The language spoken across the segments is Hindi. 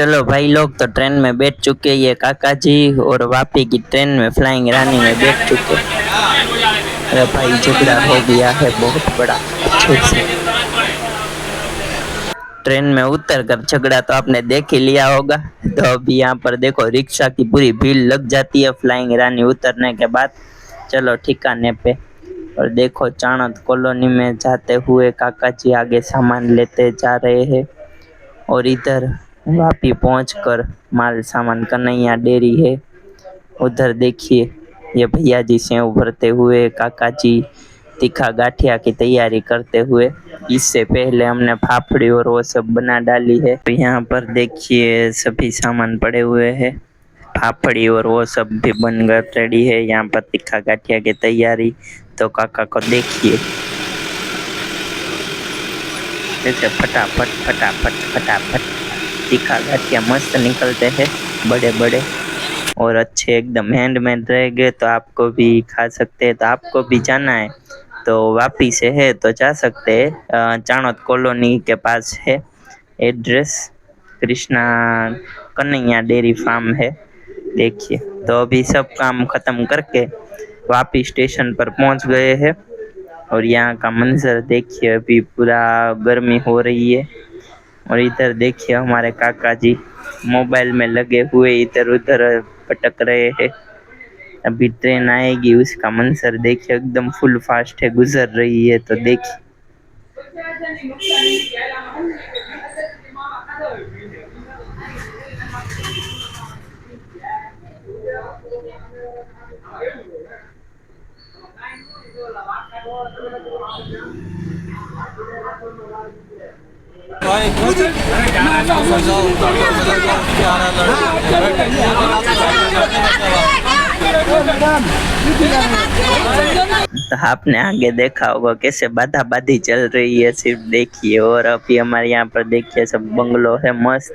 चलो भाई लोग, तो ट्रेन में बैठ चुके ये काका जी, और वापी की ट्रेन में फ्लाइंग रानी में बैठ चुके। अरे भाई झगड़ा हो गया है बहुत बड़ा अच्छे से। ट्रेन में उतर कर झगड़ा तो आपने देख ही लिया होगा। तो अभी यहाँ पर देखो रिक्शा की पूरी भीड़ लग जाती है फ्लाइंग रानी उतरने के बाद। चलो ठिकाने पे। और देखो चाणद कॉलोनी में जाते हुए काका जी आगे सामान लेते जा रहे हैं। और इधर वापी पहुंचकर माल सामान कन्हैया डेयरी है। उधर देखिए ये भैया जी सेव भरते हुए, काका जी तीखा गाठिया की तैयारी करते हुए। इससे पहले हमने फाफड़ी और वो सब बना डाली है। तो यहाँ पर देखिए सभी सामान पड़े हुए हैं। फाफड़ी और वो सब भी बनकर रेडी है। यहाँ पर तीखा गाठिया की तैयारी। तो काका को देखिए जैसे फटाफट फटाफट फटाफट तीखा गाठिया मस्त निकलते हैं, बड़े बड़े और अच्छे एकदम हैंडमेड रहेंगे। तो आपको भी खा सकते हैं। तो आपको भी जाना है तो वापी से है तो जा सकते हैं। चाणद कॉलोनी के पास है address. Krishna Kanhaiya dairy farm है। देखिए तो अभी सब काम खत्म करके वापी स्टेशन पर पहुंच गए हैं। और यहाँ का मंजर देखिए, अभी पूरा गर्मी हो रही है। और इधर देखिए हमारे काका जी मोबाइल में लगे हुए इधर उधर भटक रहे हैं। अभी ट्रेन आएगी उसका मंजर देखिए, एकदम फुल फास्ट है गुजर रही है। तो देखिए तो आपने आगे देखा होगा कैसे बाधा बाधी चल रही है, सिर्फ देखिए। और अभी हमारे यहाँ पर देखिए सब बंगलो है, मस्त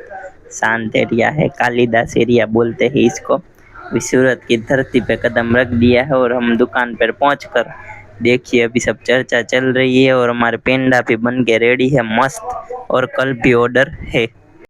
शांत एरिया है, कालिदास एरिया बोलते हैं इसको। अभी सूरत की धरती पे कदम रख दिया है और हम दुकान पर पहुंचकर देखिए अभी सब चर्चा चल रही है। और हमारे पेंडा भी बन के रेडी है मस्त, और कल भी ऑर्डर है।